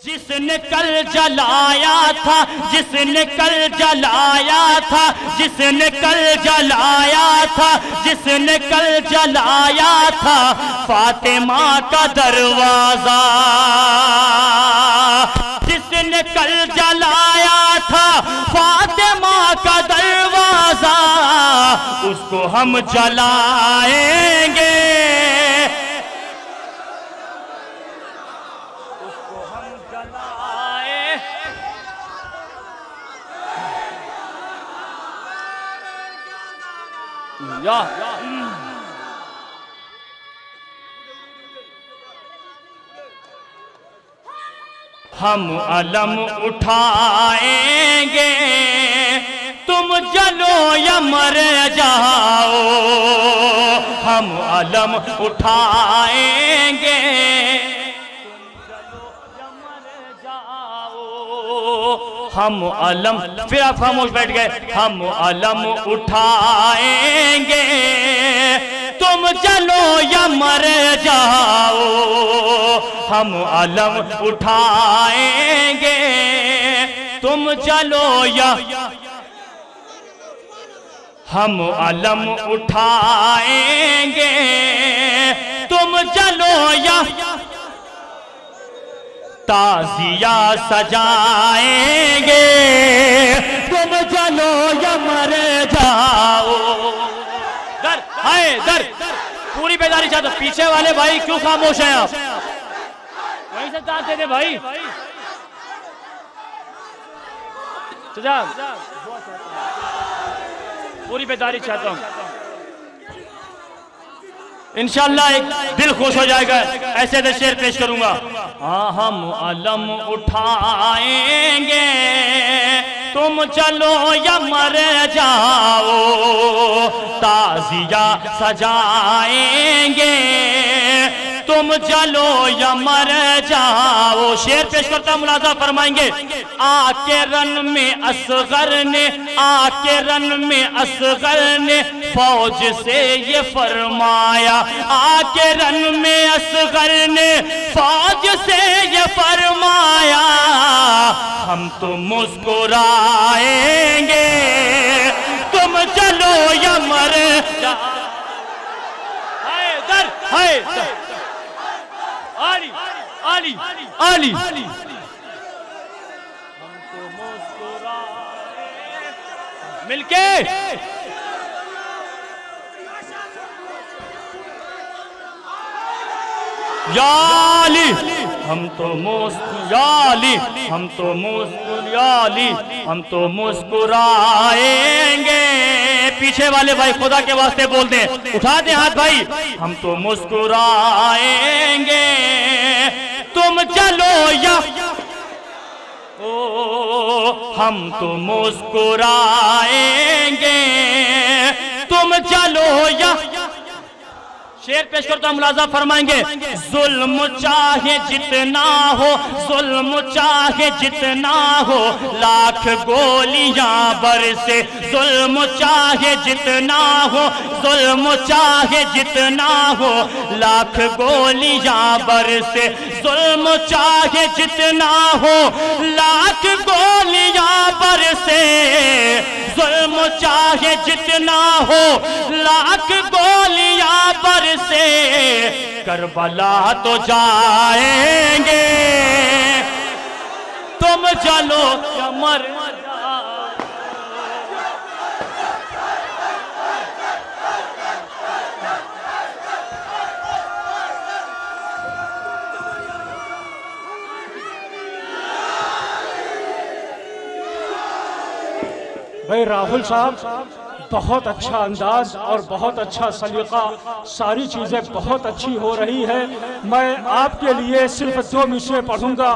जिसने कल जलाया था, जिसने कल जलाया था, जिसने कल जलाया था, जिसने कल जलाया था फातिमा का दरवाजा, जिसने कल जलाया था फातिमा का दरवाजा, उसको हम जलाएंगे, या हम अलम उठाएंगे, तुम जलो या मर जाओ, हम अलम उठाएंगे, हम अलम, फिर आप खामोश बैठ गए, हम अलम उठाएंगे, तुम चलो या मर जाओ, हम अलम उठाएंगे, तुम चलो या, हम अलम उठाएंगे, तुम चलो या ताजिया सजाएंगे, तुम चलो या मर जाओ। दर हाय दर, पूरी बेदारी चाहते, पीछे वाले भाई क्यों खामोश हैं आप? वहीं से चाहते थे भाई, पूरी बेदारी चाहता हूँ, इंशाअल्लाह एक दिल खुश हो जाएगा, ऐसे ऐसे शेर पेश करूंगा। हाँ हम अलम उठाएंगे, तुम चलो या मर जाओ, ताजिया सजाएंगे, तुम चलो या मर जाओ। शेर पेश करता मुलाजा फरमाएंगे। आके रन में असगर ने, आके रन में असगर ने फौज से ये फरमाया, आके रन में असगर ने फौज से ये फरमाया, हम तो मुस्कुराएंगे, तुम चलो या मर जाओ। हाय दर आली आली आली, हमको मुस्कुराए मिलके, याली हम तो मुस्कुराली, हम तो मुस्कुराली, हम तो मुस्कुराएंगे। पीछे वाले भाई खुदा के वास्ते बोल दें, उठा दें हाथ भाई, हम तो मुस्कुराएंगे, तुम चलो या, ओ हम तो मुस्कुराएंगे, तुम चलो या। शेर पेश करता हूं, मुलाजा फरमाएंगे। जुल्म चाहे जितना हो, जुल्म चाहे जितना हो, लाख गोलियां बरसे, जुल्म चाहे जितना हो, जुल्म चाहे जितना हो, लाख गोलियां बरसे, जुल्म चाहे जितना हो, लाख गोलियां बरसे, जुल्म चाहे जितना हो, लाख गोलियां बरसे, करबला तो जाएंगे, तुम चलो या मर जाओ। भाई राहुल साहब, बहुत अच्छा अंदाज और बहुत अच्छा सलीका, सारी चीज़ें बहुत अच्छी हो रही है। मैं आपके लिए सिर्फ 2 मिसरे पढ़ूंगा,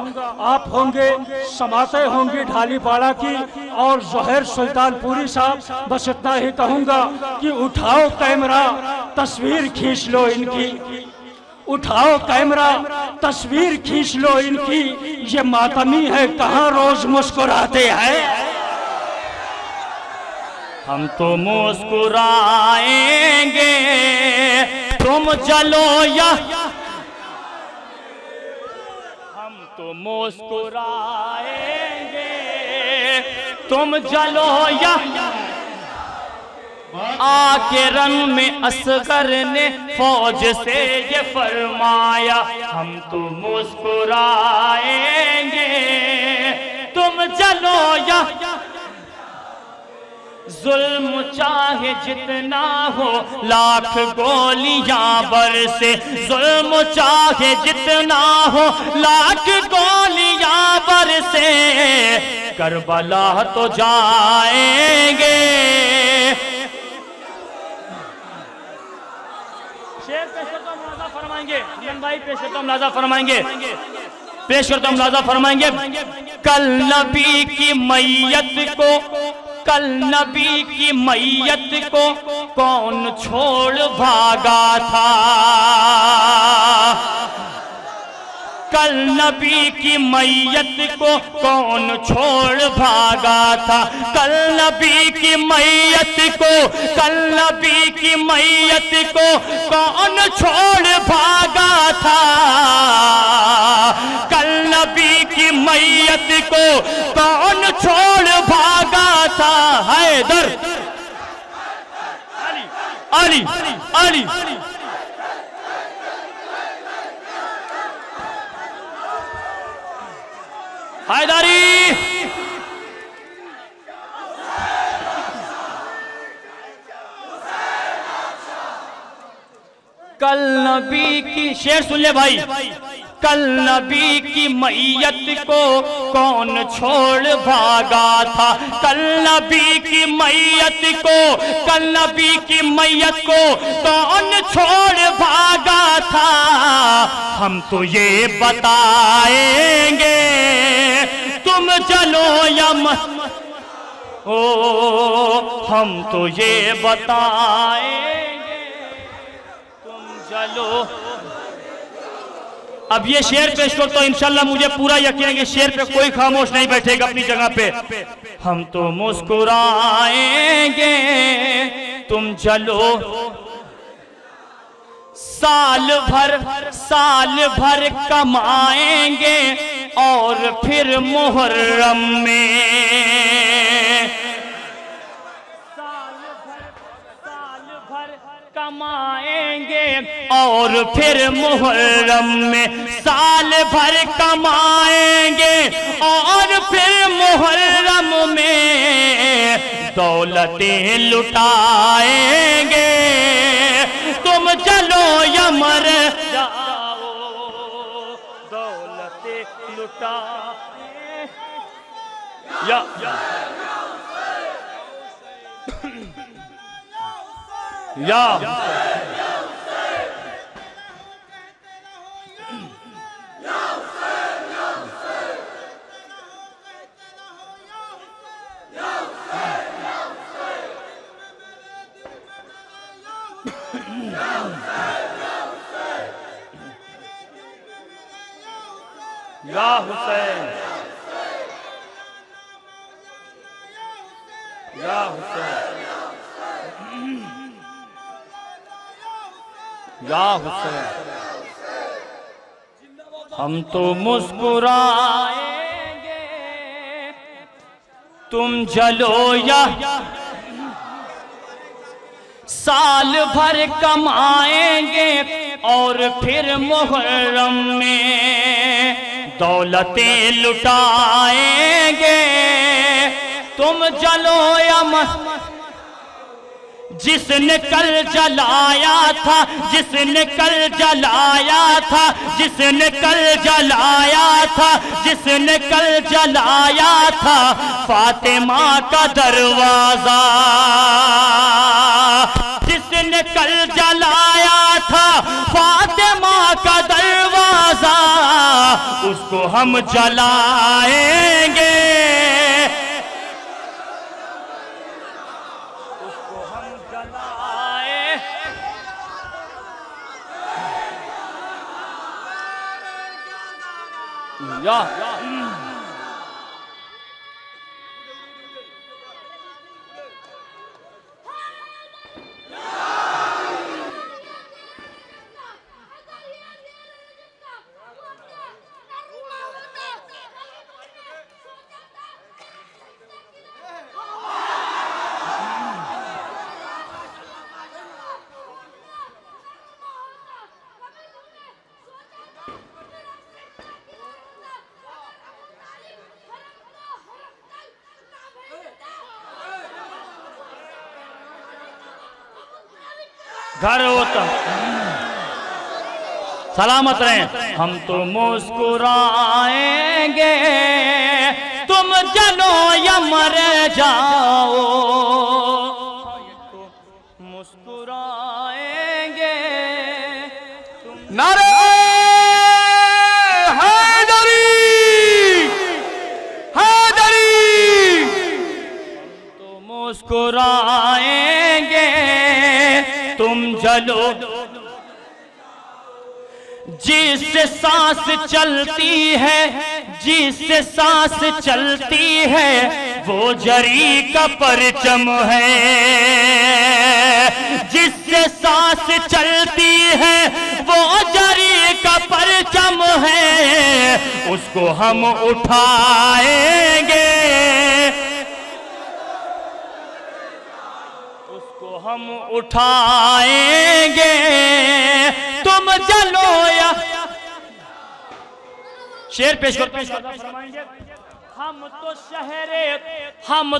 आप होंगे समाते होंगी ढालीपाड़ा की और ज़ोहैर सुल्तानपुरी साहब। बस इतना ही कहूँगा कि उठाओ कैमरा, तस्वीर खींच लो इनकी, उठाओ कैमरा, तस्वीर खींच लो इनकी, ये मातमी है कहाँ रोज मुस्कुराते हैं। हम तो मुस्कुराएंगे, तुम चलो या, हम तो मुस्कुराएंगे, तुम जलो या आके रंग में असगर ने फौज से ये फरमाया, हम तो मुस्कुराएंगे, तुम जलो या जुल्म चाहे जितना हो, लाख गोलियां बरसे, जुल्म चाहे जितना हो, लाख गोलियां बरसे, करबला तो जाएंगे। शेर पेश करता हूं, मुलाजा फरमाएंगे भाई, पेश करता हूं, मुलाजा फरमाएंगे, पेश करता हूं, मुलाजा फरमाएंगे। कल नबी की मैयत को, कल नबी की मैयत को कौन छोड़ भागा था, कल नबी की मैयत को कौन छोड़ भागा था, कल नबी की मैयत को, कल नबी की मैयत को कौन छोड़ भागा था, कल नबी की मैयत को कौन छोड़ भागा था। हैदर अली अली अली हैदरी। कल नबी की, शेर सुन ले भाई, कल नबी की मैयत को कौन छोड़ भागा था, कल नबी की मैयत को, कल नबी की मैयत को कौन छोड़ भागा था, हम तो ये बताएंगे, तुम जलो या मत, ओ हम तो ये बताएंगे, तुम जलो। अब ये शेर पेश करो तो इंशाल्लाह मुझे पूरा यकीन है कि शेर पे कोई खामोश नहीं बैठेगा अपनी जगह पे। हम तो मुस्कुराएंगे, तुम जलो, साल भर कमाएंगे और फिर मुहर्रम में, साल भर कमाएंगे और फिर मुहर्रम में, साल भर कमाएंगे और फिर मुहर्रम में दौलतें लुटाएंगे, तुम चलो या मर जाओ, दौलतें लुटाए या या हुसैन, या हुसैन, या हुसैन। हम तो मुस्कुराएंगे, तुम जलो या साल भर कमाएंगे और फिर मुहर्रम में दौलतें लुटाएंगे, तुम जलो या मत, जिसने कल जलाया था, जिसने कल जलाया था, जिसने कल जलाया था, जिसने कल जलाया था फातिमा का दरवाजा, जिसने कल जलाया था फातिमा का दरवाजा, उसको हम जलाएंगे, उसको हम जलाए, या घर होता सलामत रहें। हम तो मुस्कुराएंगे तुम जलो या मर जाओ, तो मुस्कुराएंगे नारे हैदरी हैदरी। तो मुस्कुराएंगे तुम जलो, जिससे सांस चलती है, जिससे सांस चलती है वो जरी का परचम है। जिससे सांस चलती है वो जरी का परचम है, उसको हम उठाएंगे, उसको हम उठाएंगे तुम जलो या। शेर पेश कर फरमाएंगे। हम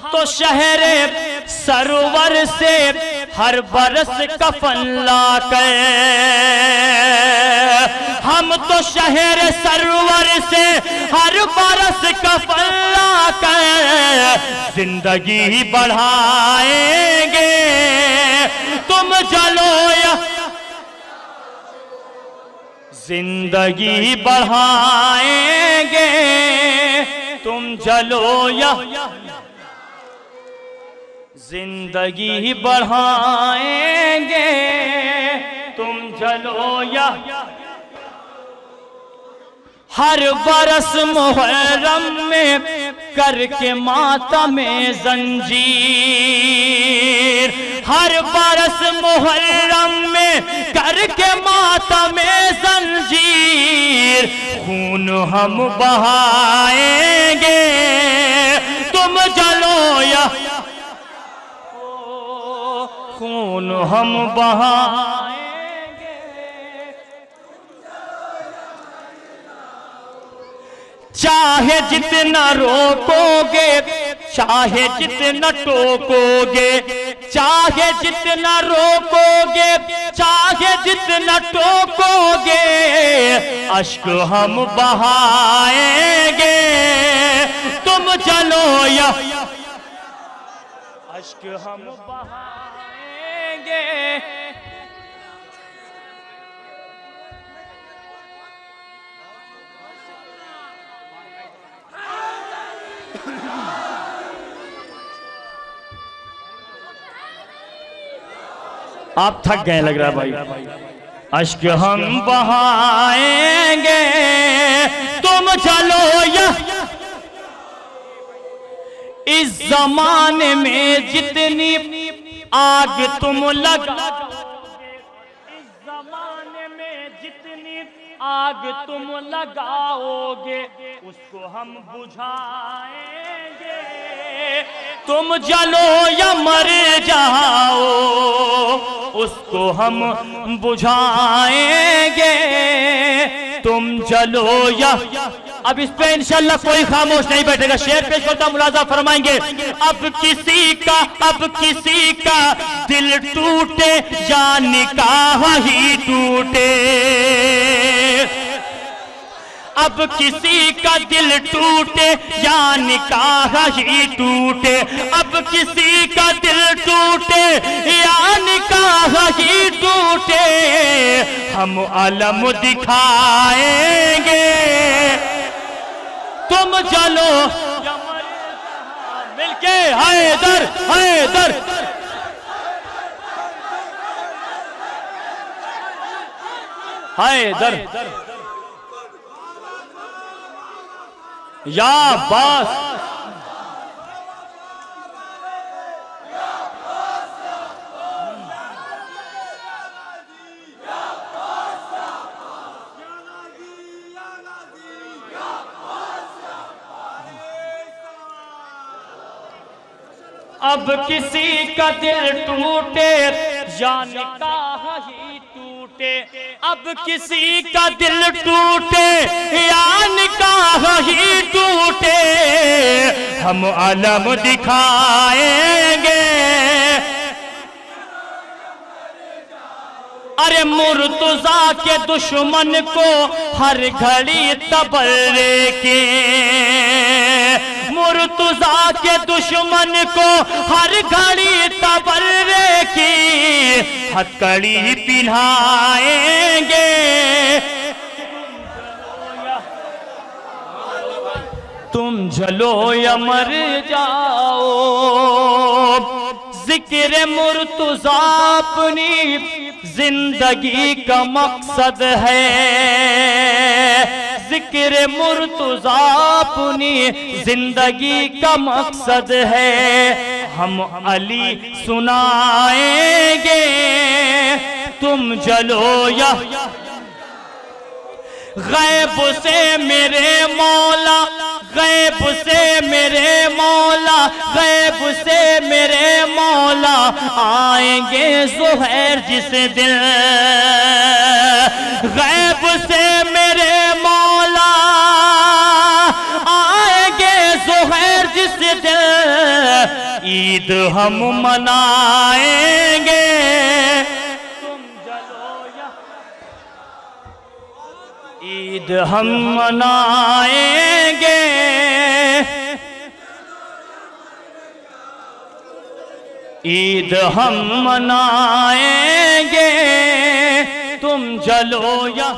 तो शहरे सरोवर से हर बरस कफन लाकर, हम तो शहर सरोवर से हर बरस कफन लाकर जिंदगी बढ़ाएंगे तुम जलो या। जिंदगी बढ़ाएंगे तुम जलो या, जिंदगी बढ़ाएंगे तुम जलो या। हर बरस मुहर्रम में करके मातमे जंजीर, हर बरस मुहर्रम में करके मातमे जंजीर खून हम बहाएंगे तुम जलो या। खून हम बहाएंगे, चाहे जितना रोकोगे, चाहे जितना टोकोगे, चाहे जितना रोकोगे, चाहे जितना टोकोगे अश्क हम बहाएंगे तुम जलो या। अश्क हम बहाएंगे आप थक गए लग रहा है भाई। अश्क हम बहाएंगे तुम चलो या। इस जमाने में जितनी आग तुम लगाओगे, इस जमाने में जितनी आग तुम लगाओगे उसको हम बुझाएंगे तुम जलो या मर जाओ, उसको हम बुझाएंगे तुम जलो या। अब इस पे इंशाल्लाह कोई खामोश नहीं बैठेगा। शेर पेश करता मुलाजा फरमाएंगे। अब किसी का दिल टूटे या निकाह ही टूटे, अब किसी का दिल टूटे या निकाह ही टूटे, अब किसी का दिल टूटे या निकाह ही टूटे हम अलम दिखाएंगे तुम चलो मिलके हैदर हैदर। हैदर या बास। अब किसी का दिल टूटे या निकाह ही टूटे, अब किसी का दिल टूटे या निकाह ही टूटे हम अलम दिखाएंगे अरे मुर्तजा के दुश्मन को हर घड़ी तबर्रे के, मुर्तजा के दुश्मन को हर घड़ी तबर्रे की हथकड़ी पिन्हाएंगे। तुम जलो या मर जाओ, जिक्र मुर्तजा अपनी जिंदगी का मकसद है, जिक्र मुर्तजा अपनी जिंदगी का मकसद है। हम अली सुनाएंगे, तुम जलो या गैब से मेरे मौला, गैब से मेरे मौला, गैब से मेरे मौला आएंगे ज़ुहैर जिस दिन, गैब से मेरे मौला आएंगे ज़ुहैर जिस दिन, ईद हम मनाएंगे। ईद हम मनाएंगे, ईद हम मनाएंगे, तुम जलो या